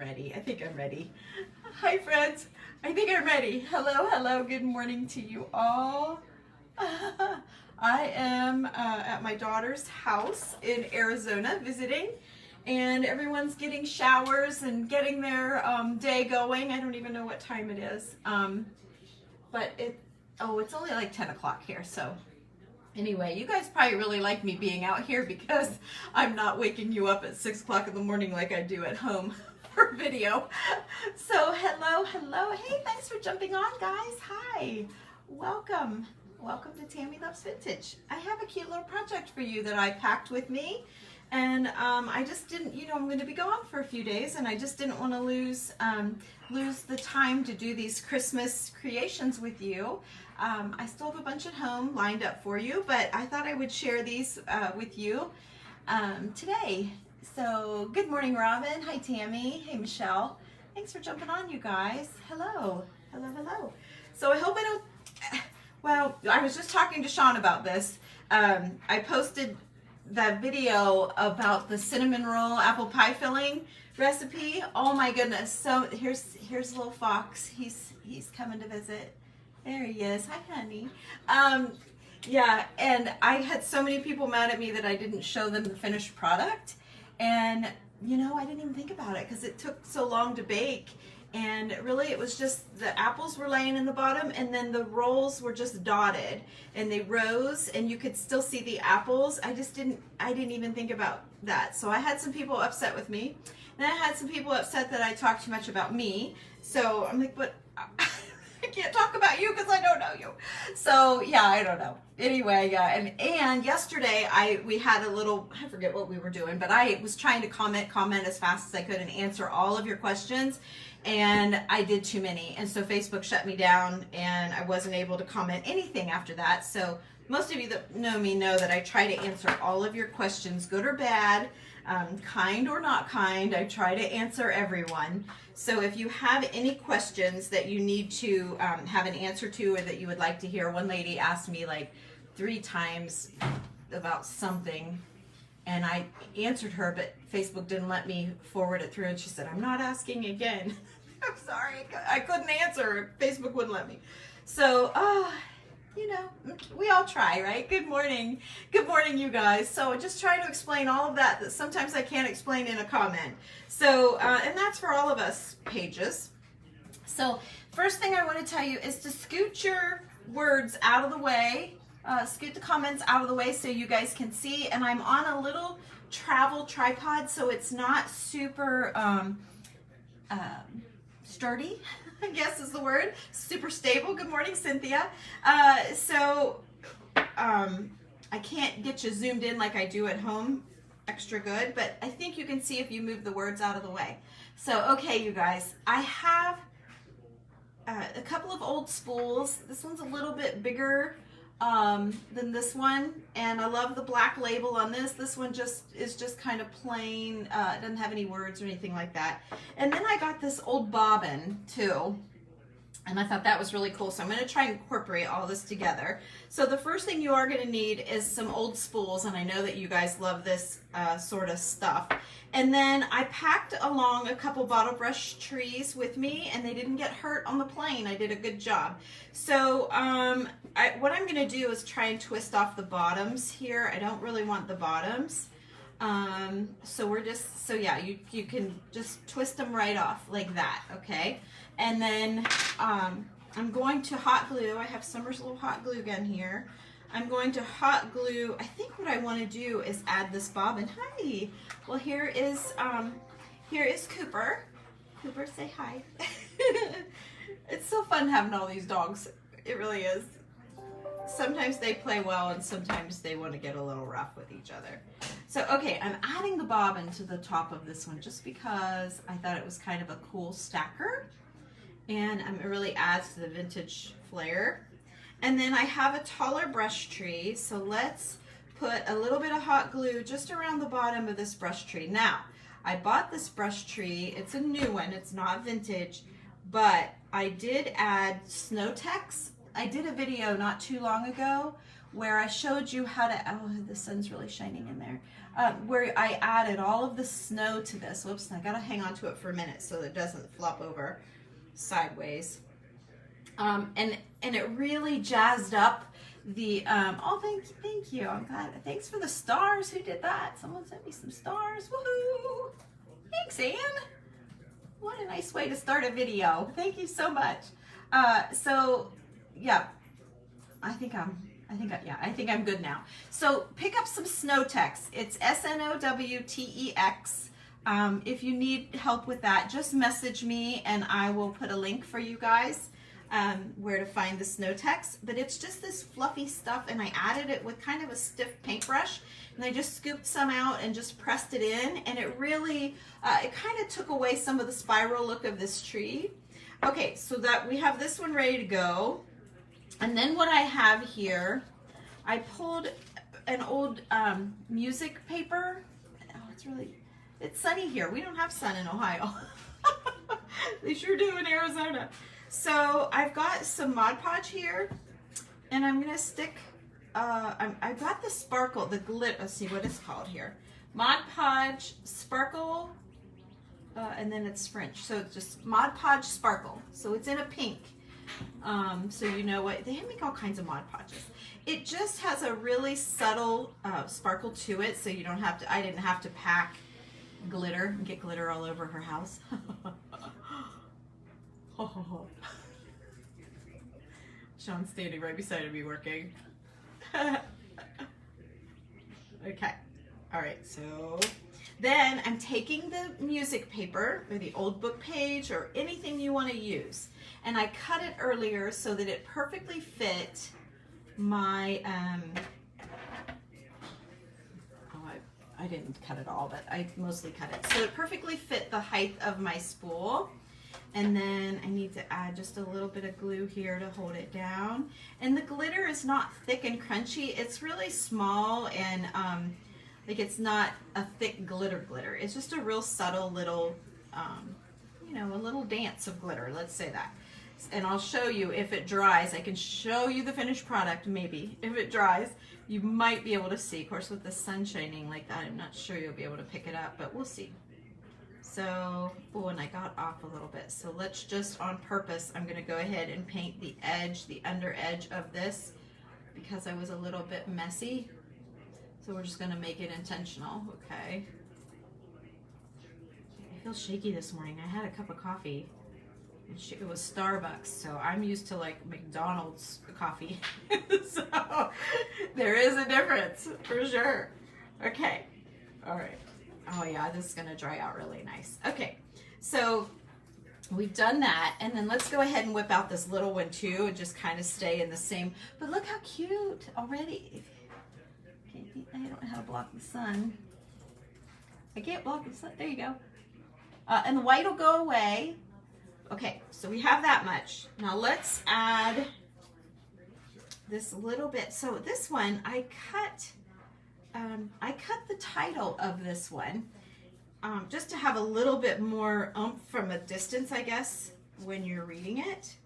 ready. I think I'm ready. Hi friends, I think I'm ready. Hello, hello, good morning to you all. I am at my daughter's house in Arizona visiting, and everyone's getting showers and getting their day going. I don't even know what time it is, but it's only like 10 o'clock here, so anyway, you guys probably really like me being out here because I'm not waking you up at 6 o'clock in the morning like I do at home for video. So hello, hello. Hey, thanks for jumping on, guys. Hi, welcome. Welcome to Tammy Loves Vintage. I have a cute little project for you that I packed with me. And I just didn't, I'm going to be gone for a few days, and I just didn't want to lose the time to do these Christmas creations with you. I still have a bunch at home lined up for you, but I thought I would share these with you today. So good morning, Robin. Hi, Tammy. Hey, Michelle. Thanks for jumping on, you guys. Hello. Hello, hello. So I hope I don't... Well, I was just talking to Sean about this. I posted that video about the cinnamon roll apple pie filling recipe. Oh my goodness. So here's little Fox. He's coming to visit. There he is. Hi, honey. Yeah, and I had so many people mad at me that I didn't show them the finished product. And, I didn't even think about it because it took so long to bake. And really it was just the apples were laying in the bottom, and then the rolls were just dotted and they rose, and you could still see the apples. I didn't even think about that. So I had some people upset with me. And then I had some people upset that I talked too much about me. So I'm like, but I can't talk about you because I don't know you. So yeah, I don't know. Anyway, yeah, and yesterday we had a little, I forget what we were doing, but I was trying to comment as fast as I could and answer all of your questions, and I did too many, and so Facebook shut me down and I wasn't able to comment anything after that. So most of you that know me know that I try to answer all of your questions, good or bad, kind or not kind. I try to answer everyone. So if you have any questions that you need to have an answer to, or that you would like to hear, one lady asked me like 3 times about something, and I answered her, but Facebook didn't let me forward it through, and she said, I'm not asking again. I'm sorry, I couldn't answer. Facebook wouldn't let me. So, we all try, right? Good morning. Good morning, you guys. So just trying to explain all of that sometimes I can't explain in a comment. So, and that's for all of us pages. So first thing I want to tell you is to scoot your words out of the way, scoot the comments out of the way so you guys can see. And I'm on a little travel tripod, so it's not super sturdy, I guess is the word. Super stable. Good morning, Cynthia. So I can't get you zoomed in like I do at home extra good, but I think you can see if you move the words out of the way. So, okay, you guys, I have a couple of old spools. This one's a little bit bigger than this one, and I love the black label on this. This one is just kind of plain. It doesn't have any words or anything like that. And then I got this old bobbin too, and I thought that was really cool. So I'm going to try and incorporate all this together. So the first thing you are going to need is some old spools, and I know that you guys love this sort of stuff. And then I packed along a couple bottle brush trees with me, and they didn't get hurt on the plane. I did a good job. So what I'm going to do is try and twist off the bottoms here. I don't really want the bottoms. So yeah, you can just twist them right off like that, okay? And then I'm going to hot glue. I have Summer's little hot glue gun here. I'm going to hot glue. I think what I want to do is add this bobbin. Hi. Well, here is Cooper. Cooper, say hi. It's so fun having all these dogs. It really is. Sometimes they play well, and sometimes they want to get a little rough with each other. So, okay, I'm adding the bobbin to the top of this one just because I thought it was kind of a cool stacker, and it really adds to the vintage flair. And then I have a taller brush tree, so let's put a little bit of hot glue just around the bottom of this brush tree. Now, I bought this brush tree. It's a new one. It's not vintage, but I did add snow text. I did a video not too long ago where I showed you how to, oh, the sun's really shining in there. where I added all of the snow to this. Whoops, I gotta hang on to it for a minute so that it doesn't flop over sideways. And it really jazzed up the, oh, thank you. I'm glad. Thanks for the stars. Who did that? Someone sent me some stars. Woohoo! Thanks, Anne. What a nice way to start a video. Thank you so much. So yeah, I think I'm good now. So pick up some Snowtex. It's SNOWTEX. If you need help with that, just message me and I will put a link for you guys where to find the Snowtex. But it's just this fluffy stuff, and I added it with kind of a stiff paintbrush, and I just scooped some out and just pressed it in, and it really, it kind of took away some of the spiral look of this tree. Okay, so that we have this one ready to go. And then what I have here, I pulled an old music paper. Oh, it's sunny here. We don't have sun in Ohio. They sure do in Arizona. So I've got some Mod Podge here, and I'm gonna stick, I got the sparkle, the glitter, let's see what it's called here. Mod Podge Sparkle, and then it's French. So it's just Mod Podge Sparkle. So it's in a pink. So you know what, they make all kinds of Mod Podges. It just has a really subtle sparkle to it, so you don't have to, I didn't have to pack glitter and get glitter all over her house. Sean's standing right beside me working. Okay, all right, so then I'm taking the music paper or the old book page or anything you want to use, and I cut it earlier so that it perfectly fit my, I didn't cut it all, but I mostly cut it. So it perfectly fit the height of my spool. And then I need to add just a little bit of glue here to hold it down. And the glitter is not thick and crunchy. It's really small, and like it's not a thick glitter. It's just a real subtle little, you know, a little dance of glitter. Let's say that. And I'll show you if it dries. I can show you the finished product maybe. If it dries, you might be able to see. Of course, with the sun shining like that, I'm not sure you'll be able to pick it up, but we'll see. So, oh, and I got off a little bit. So let's just, on purpose, I'm gonna go ahead and paint the edge, the under edge of this, because I was a little bit messy. So we're just gonna make it intentional, okay? I feel shaky this morning. I had a cup of coffee. It was Starbucks, so I'm used to like McDonald's coffee. So there is a difference for sure. Okay, all right. Oh yeah, this is gonna dry out really nice. Okay, so we've done that, and then let's go ahead and whip out this little one too and just kind of stay in the same, but look how cute already. I don't know how to block the sun. I can't block the sun, there you go. And the white will go away. Okay, so we have that much. Now let's add this little bit. So this one, I cut the title of this one just to have a little bit more oomph from a distance, I guess, when you're reading it.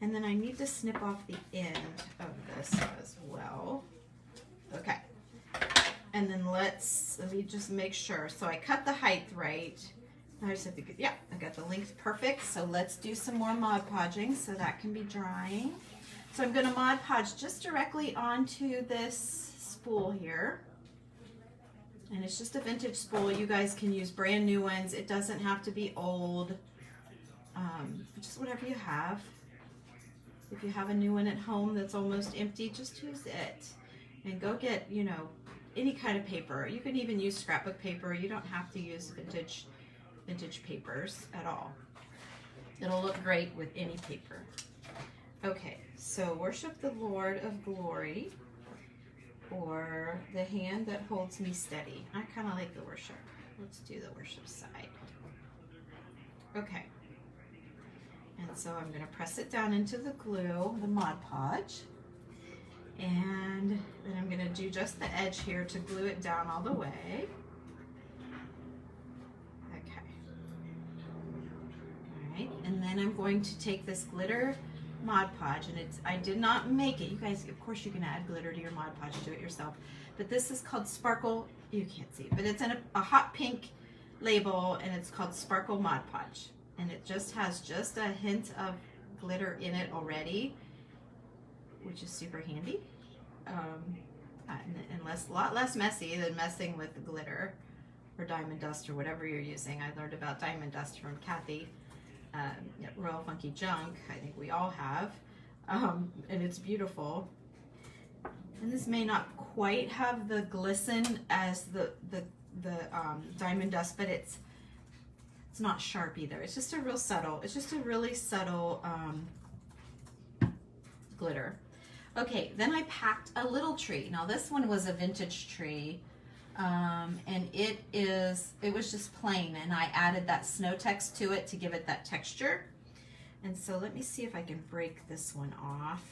And then I need to snip off the end of this as well. Okay. And then let me just make sure. So I cut the height right. I just have to get, yeah, I got the length perfect. So let's do some more Mod Podging so that can be drying. So I'm going to Mod Podge just directly onto this spool here. And it's just a vintage spool. You guys can use brand new ones. It doesn't have to be old. Just whatever you have. If you have a new one at home that's almost empty, just use it. And go get, you know, any kind of paper. You can even use scrapbook paper. You don't have to use vintage papers at all. It'll look great with any paper. Okay, so worship the Lord of glory, or the hand that holds me steady. I kind of like the worship. Let's do the worship side. Okay. And so I'm going to press it down into the glue, the Mod Podge. And then I'm going to do just the edge here to glue it down all the way. Okay. All right. And then I'm going to take this glitter Mod Podge, and I did not make it. You guys, of course you can add glitter to your Mod Podge, do it yourself. But this is called Sparkle, you can't see it, but it's in a hot pink label, and it's called Sparkle Mod Podge. And it just has just a hint of glitter in it already, which is super handy. And a lot less messy than messing with the glitter or diamond dust or whatever you're using. I learned about diamond dust from Kathy at Royal Funky Junk. I think we all have. And it's beautiful. And this may not quite have the glisten as the diamond dust, but it's not sharp either. It's just a real subtle, it's just a really subtle glitter. Okay, then I packed a little tree. Now this one was a vintage tree, and it was just plain, and I added that snow text to it to give it that texture. And so let me see if I can break this one off.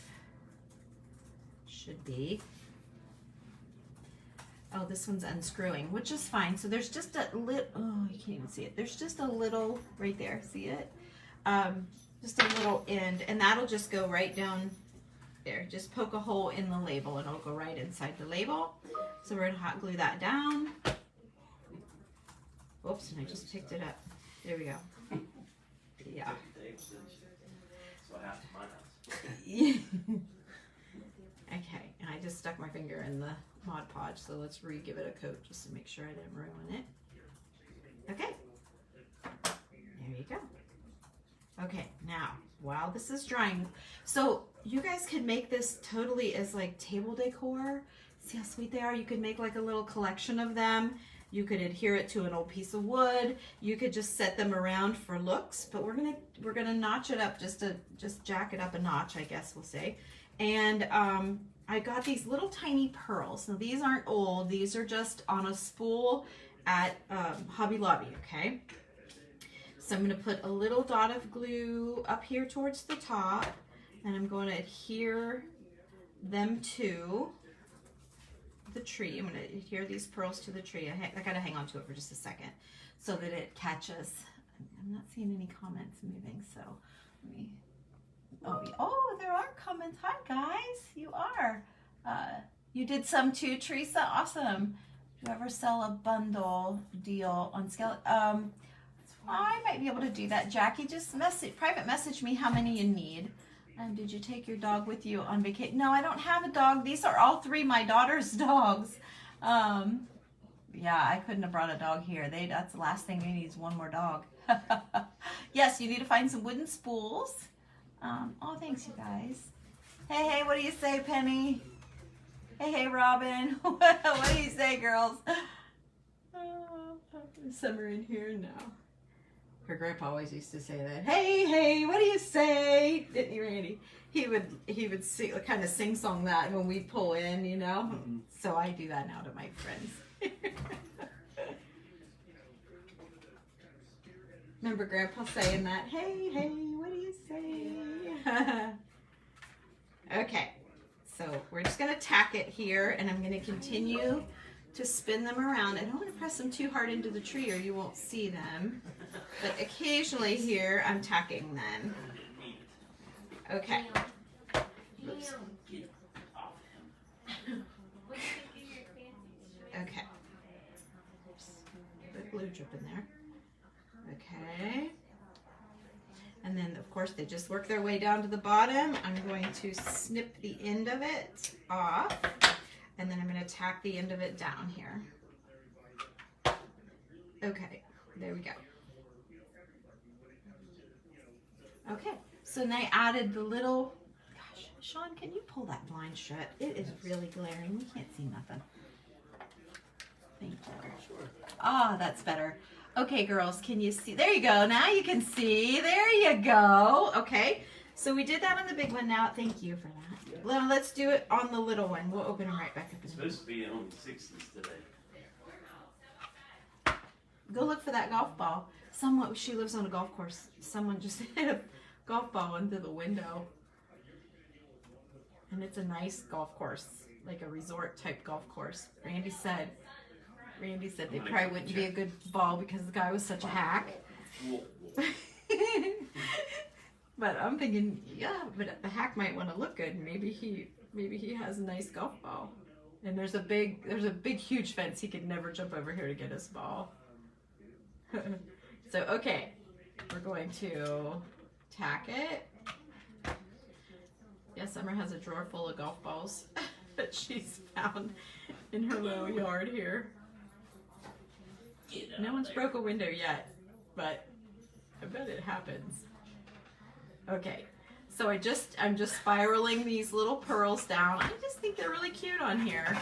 Should be. Oh, this one's unscrewing, which is fine. So there's just a little, oh, you can't even see it. There's just a little right there, see it? Just a little end, and that'll just go right down there. Just poke a hole in the label and it'll go right inside the label. So we're gonna hot glue that down. Whoops, and I just picked it up. There we go. Yeah. Okay, and I just stuck my finger in the Mod Podge, so let's re-give it a coat just to make sure I didn't ruin it. Okay, there you go. Okay, now, while this is drying, so you guys could make this totally as like table decor. See how sweet they are? You could make like a little collection of them. You could adhere it to an old piece of wood. You could just set them around for looks, but we're gonna notch it up just jack it up a notch, I guess we'll say. And I got these little tiny pearls. Now these aren't old, these are just on a spool at Hobby Lobby, okay? So I'm gonna put a little dot of glue up here towards the top, and I'm going to adhere them to the tree. I'm going to adhere these pearls to the tree. I gotta hang on to it for just a second so that it catches. I'm not seeing any comments moving, so let me, oh, there are comments. Hi guys, you are. You did some too, Teresa, awesome. Do you ever sell a bundle deal on scale? I might be able to do that. Jackie, just private message me how many you need. Did you take your dog with you on vacation? No, I don't have a dog. These are all three my daughter's dogs. Yeah, I couldn't have brought a dog here. That's the last thing they need is one more dog. Yes, you need to find some wooden spools. Oh, thanks, you guys. Hey, what do you say, Penny? Hey, Robin. What do you say, girls? Summer in here now. Her grandpa always used to say that. Hey, what do you say? Didn't you, Randy? He would sing, kind of sing song that when we pull in, you know. Mm-hmm. So I do that now to my friends. Remember Grandpa saying that? Hey, what do you say? Okay, so we're just gonna tack it here, and I'm gonna continue to spin them around. I don't want to press them too hard into the tree or you won't see them. But occasionally here, I'm tacking them. Okay. Oops. Okay. The glue dripping there. Okay. And then, of course, they just work their way down to the bottom. I'm going to snip the end of it off. And then I'm going to tack the end of it down here. Okay, there we go. Okay, so now I added the little, gosh, Sean, can you pull that blind shut? It is really glaring. We can't see nothing. Thank you. Sure. Ah, that's better. Okay, girls, can you see? There you go. Now you can see. There you go. Okay, so we did that on the big one now. Thank you for that. Well, let's do it on the little one. We'll open them right back up. It's supposed to be on the 60s today. Go look for that golf ball. She lives on a golf course. Someone just hit a golf ball into the window. And it's a nice golf course, like a resort type golf course. Randy said they probably wouldn't be a good ball because the guy was such a hack. But I'm thinking, yeah, but the hack might want to look good. Maybe he has a nice golf ball. And there's a big huge fence. He could never jump over here to get his ball. So okay, we're going to tack it. Yeah, Summer has a drawer full of golf balls that she's found in her little yard here. No one's broke a window yet, but I bet it happens. Okay, so I'm just spiraling these little pearls down. I just think they're really cute on here.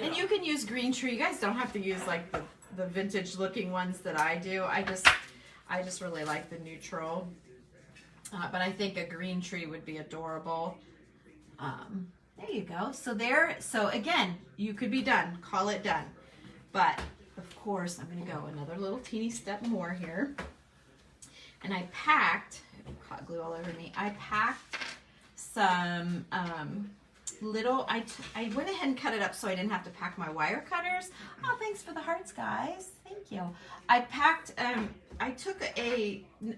And you can use green tree. You guys don't have to use like the vintage looking ones that I do. I just really like the neutral. But I think a green tree would be adorable. There you go. So again, you could be done. Call it done. But of course, I'm going to go another little teeny step more here. And I packed, hot glue all over me. I packed some I went ahead and cut it up so I didn't have to pack my wire cutters. Oh, thanks for the hearts, guys. Thank you. I packed, I took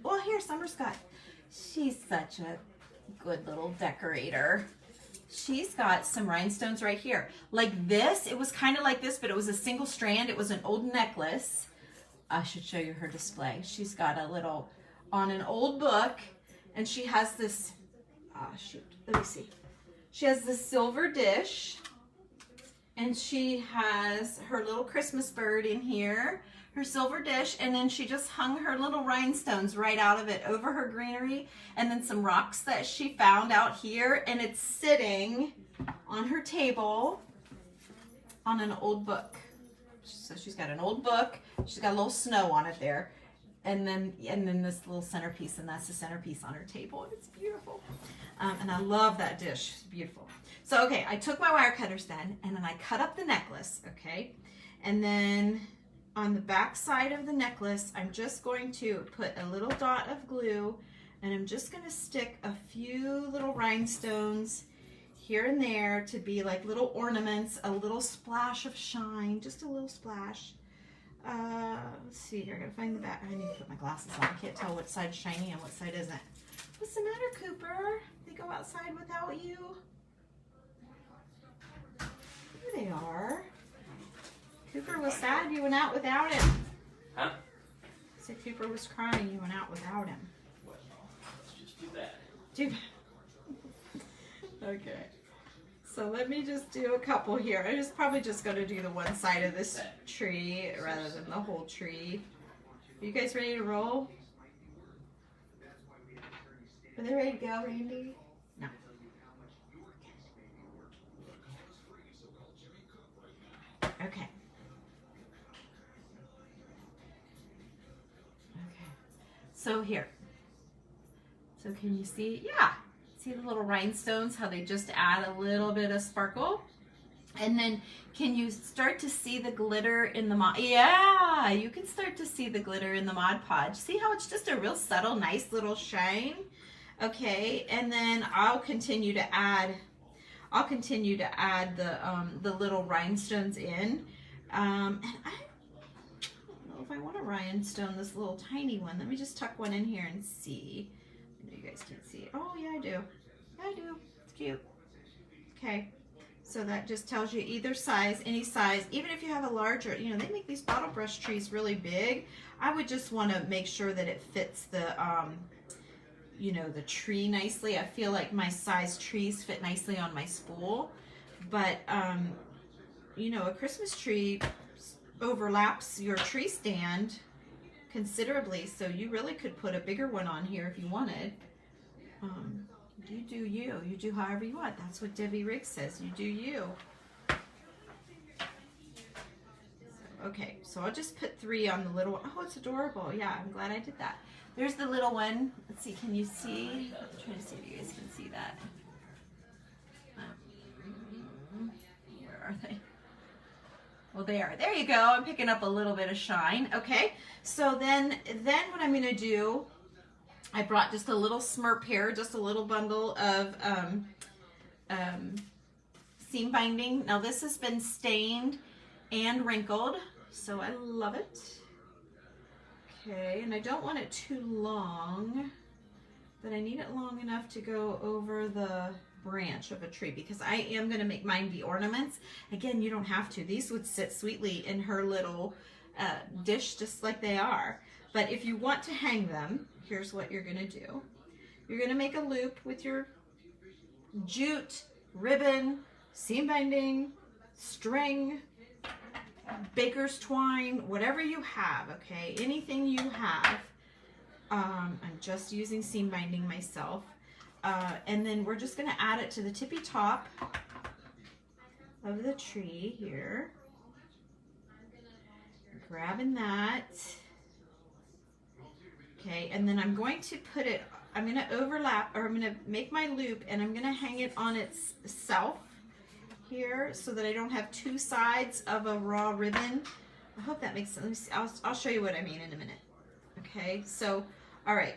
well, here, Summer's got, she's such a good little decorator. She's got some rhinestones right here. Like this, it was kind of like this, but it was a single strand. It was an old necklace. I should show you her display. She's got a little, on an old book, and she has this, shoot, let me see. She has this silver dish, and she has her little Christmas bird in here, her silver dish, and then she just hung her little rhinestones right out of it over her greenery, and then some rocks that she found out here, and it's sitting on her table on an old book. So she's got an old book, she's got a little snow on it there, and then this little centerpiece, and that's the centerpiece on her table, and it's beautiful. And I love that dish. It's beautiful. So, okay, I took my wire cutters then, and then I cut up the necklace, okay? And then on the back side of the necklace, I'm just going to put a little dot of glue, and I'm just going to stick a few little rhinestones here and there to be like little ornaments, a little splash of shine, just a little splash. Let's see here, I gotta find the back. I need to put my glasses on. I can't tell what side's shiny and what side isn't. What's the matter, Cooper? They go outside without you? Here they are. Cooper was sad you went out without him. Huh? So Cooper was crying you went out without him. Well, it's just too bad. Too bad. Okay. So let me just do a couple here. I'm probably just going to do the one side of this tree rather than the whole tree. Are you guys ready to roll? Are they ready to go, Randy? No. Okay. Okay. So here. So can you see? Yeah. See the little rhinestones, how they just add a little bit of sparkle? And then can you start to see the glitter in the Mod? Yeah, you can start to see the glitter in the Mod Podge. See how it's just a real subtle, nice little shine? Okay, and then I'll continue to add the little rhinestones in. And I don't know if I want to rhinestone this little tiny one. Let me just tuck one in here and see. You guys can't see it. Oh yeah, I do. Yeah, I do. It's cute. Okay, so that just tells you either size, any size. Even if you have a larger, you know, they make these bottle brush trees really big. I would just want to make sure that it fits the, you know, the tree nicely. I feel like my size trees fit nicely on my spool, but you know, a Christmas tree overlaps your tree stand considerably, so you really could put a bigger one on here if you wanted. You do you. You do however you want. That's what Debbie Riggs says. You do you. Okay, so I'll just put 3 on the little one. Oh, it's adorable. Yeah, I'm glad I did that. There's the little one. Let's see, can you see? I'm trying to see if you guys can see that. Where are they? Well, they are. There you go. I'm picking up a little bit of shine. Okay, so then what I'm going to do, I brought just a little smurp here, just a little bundle of seam binding. Now this has been stained and wrinkled, so I love it. Okay, and I don't want it too long, that I need it long enough to go over the branch of a tree, because I am going to make mine be ornaments. Again, you don't have to. These would sit sweetly in her little dish just like they are. But if you want to hang them, here's what you're going to do. You're going to make a loop with your jute, ribbon, seam binding, string, baker's twine, whatever you have, okay? Anything you have. I'm just using seam binding myself. And then we're just going to add it to the tippy top of the tree here. Grabbing that. Okay, and then I'm going to put it, I'm going to overlap, or I'm going to make my loop, and I'm going to hang it on itself here so that I don't have two sides of a raw ribbon. I hope that makes sense. Let me see. I'll show you what I mean in a minute. Okay, so, all right.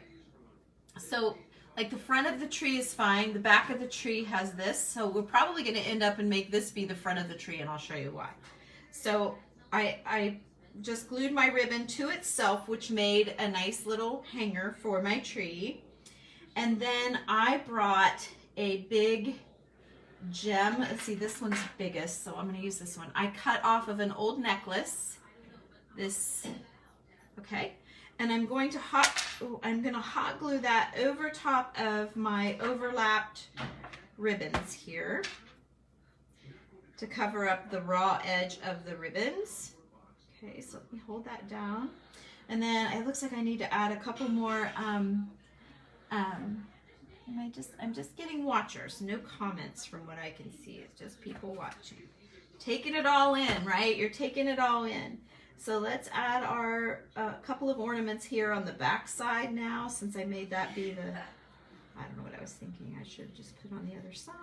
So, like the front of the tree is fine. The back of the tree has this. So we're probably going to end up and make this be the front of the tree, and I'll show you why. So I just glued my ribbon to itself, which made a nice little hanger for my tree. And then I brought a big gem. Let's see, this one's biggest, so I'm going to use this one. I cut off of an old necklace. This, okay. And I'm going to hot glue that over top of my overlapped ribbons here to cover up the raw edge of the ribbons. Okay, so let me hold that down. And then it looks like I need to add a couple more, I'm just getting watchers, no comments from what I can see. It's just people watching. Taking it all in, right? You're taking it all in. So let's add our couple of ornaments here on the back side now, since I made that be the, I don't know what I was thinking. I should have just put on the other side.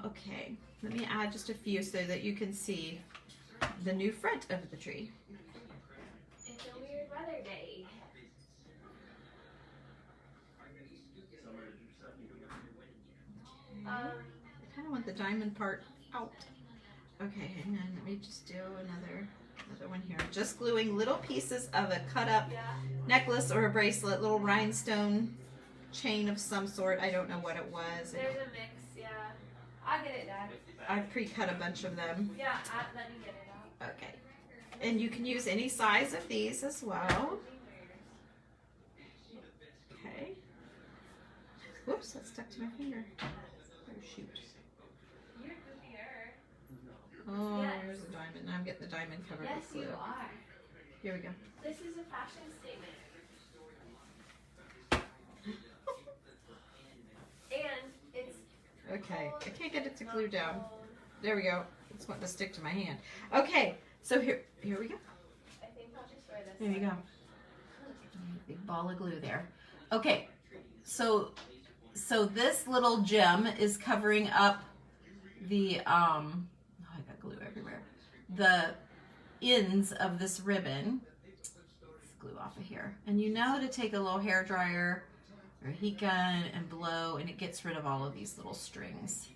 Okay, let me add just a few so that you can see the new front of the tree. It's a weird weather day. I kind of want the diamond part out. Okay, hang on, let me just do another one here. Just gluing little pieces of a cut up necklace or a bracelet, little rhinestone chain of some sort. I don't know what it was. There's a mix, yeah. I'll get it done. I've pre-cut a bunch of them. Yeah, let me get it out. Okay. And you can use any size of these as well. Okay. Whoops, that stuck to my finger. Oh, shoot. You're goofier. Oh, Yes. there's a diamond. Now I'm getting the diamond covered Yes, with glue. you are. Here we go. This is a fashion statement. And it's Okay, I can't get it to glue down. There we go. It's wanting to stick to my hand. Okay, so here we go. I think I'll just wear this. There you go. Big ball of glue there. Okay, so this little gem is covering up the oh, I got glue everywhere. The ends of this ribbon. Let's glue off of here. And you know to take a little hair dryer or a heat gun and blow, and it gets rid of all of these little strings.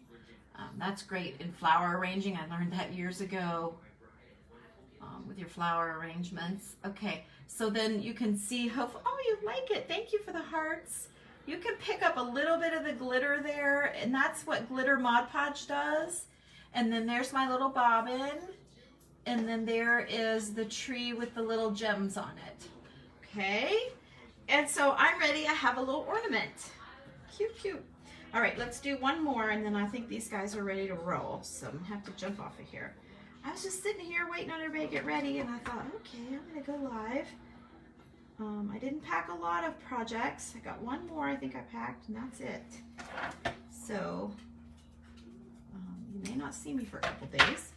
That's great in flower arranging. I learned that years ago with your flower arrangements. Okay, so then you can see, oh, you like it. Thank you for the hearts. You can pick up a little bit of the glitter there, and that's what glitter Mod Podge does. And then there's my little bobbin. And then there is the tree with the little gems on it. Okay, and so I'm ready. I have a little ornament. Cute, cute. All right, let's do one more, and then I think these guys are ready to roll. So I'm gonna have to jump off of here. I was just sitting here waiting on everybody to get ready, and I thought, okay, I'm gonna go live. I didn't pack a lot of projects. I got one more I think I packed, and that's it. So you may not see me for a couple days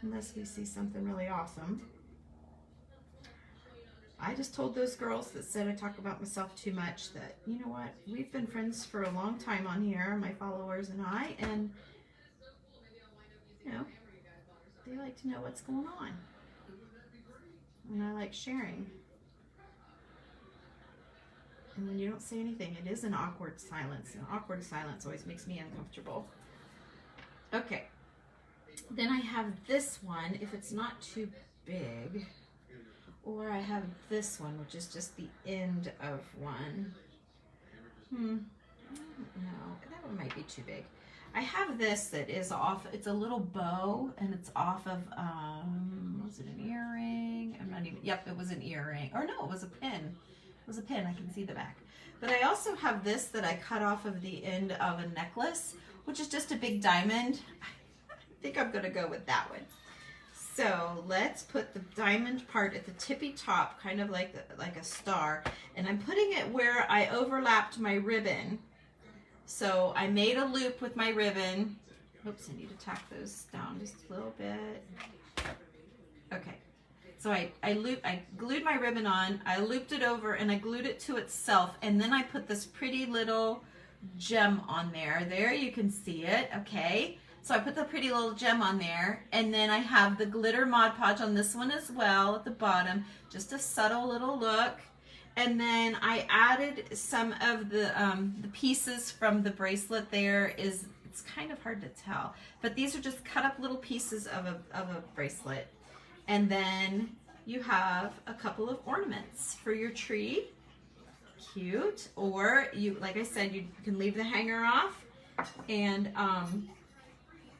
unless we see something really awesome. I just told those girls that said I talk about myself too much that, you know what, we've been friends for a long time on here, my followers and I, and, you know, they like to know what's going on. And I like sharing. And when you don't say anything, it is an awkward silence. And awkward silence always makes me uncomfortable. Okay. Then I have this one, if it's not too big. Or I have this one, which is just the end of one. No, that one might be too big. I have this that is off, it's a little bow, and it's off of, was it an earring? I'm not even, yep, it was an earring. Or no, it was a pin. It was a pin, I can see the back. But I also have this that I cut off of the end of a necklace, which is just a big diamond. I think I'm gonna go with that one. So let's put the diamond part at the tippy top, kind of like a star. And I'm putting it where I overlapped my ribbon. So I made a loop with my ribbon. Oops, I need to tack those down just a little bit. Okay. So I glued my ribbon on, I looped it over, and I glued it to itself. And then I put this pretty little gem on there. There, you can see it, okay? So I put the pretty little gem on there, and then I have the glitter Mod Podge on this one as well at the bottom, just a subtle little look. And then I added some of the pieces from the bracelet there. It's kind of hard to tell, but these are just cut up little pieces of a bracelet. And then you have a couple of ornaments for your tree. Cute. Or you, like I said, you can leave the hanger off and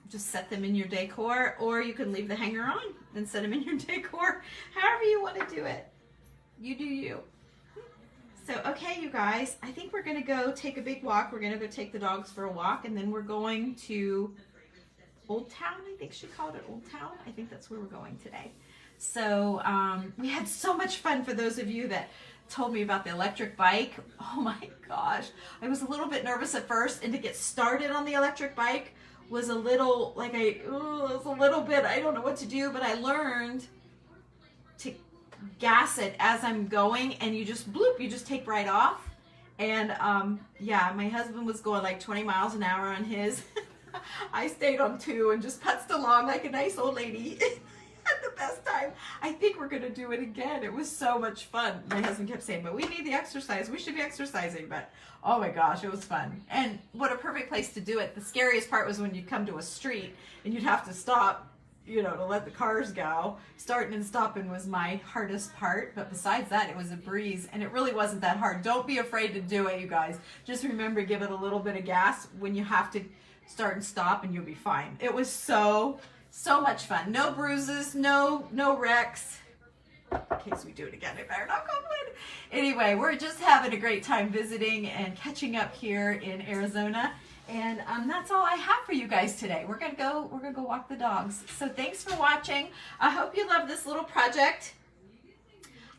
just set them in your decor, or you can leave the hanger on and set them in your decor. However you want to do it. You do you. So, okay, you guys, I think we're going to go take a big walk. We're going to go take the dogs for a walk, and then we're going to Old Town. I think she called it Old Town. I think that's where we're going today. So, we had so much fun. For those of you that told me about the electric bike, oh my gosh. I was a little bit nervous at first, and to get started on the electric bike was a little, like it was a little bit, I don't know what to do, but I learned to gas it as I'm going, and you just bloop, you just take right off. And yeah, my husband was going like 20 miles an hour on his. I stayed on 2 and just putzed along like a nice old lady. Had the best time. I think we're gonna do it again. It was so much fun. My husband kept saying, but we need the exercise. We should be exercising. But oh my gosh, it was fun. And what a perfect place to do it. The scariest part was when you come to a street and you'd have to stop, you know, to let the cars go. Starting and stopping was my hardest part. But besides that, it was a breeze, and it really wasn't that hard. Don't be afraid to do it, you guys. Just remember, give it a little bit of gas when you have to start and stop, and you'll be fine. It was so much fun. No bruises, no wrecks. In case we do it again, I better not go wood. Anyway, we're just having a great time visiting and catching up here in Arizona. And that's all I have for you guys today. We're gonna go walk the dogs. So thanks for watching. I hope you love this little project.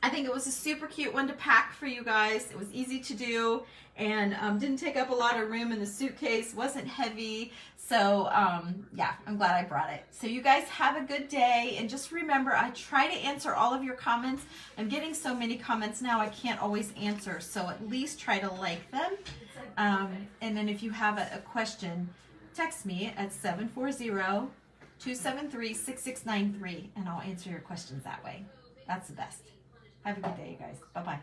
I think it was a super cute one to pack for you guys. It was easy to do, and didn't take up a lot of room in the suitcase. Wasn't heavy. So yeah, I'm glad I brought it. So you guys have a good day, and just remember, I try to answer all of your comments. I'm getting so many comments now, I can't always answer. So at least try to like them. And then if you have a question, text me at 740-273-6693, and I'll answer your questions that way. That's the best. Have a good day, you guys. Bye-bye.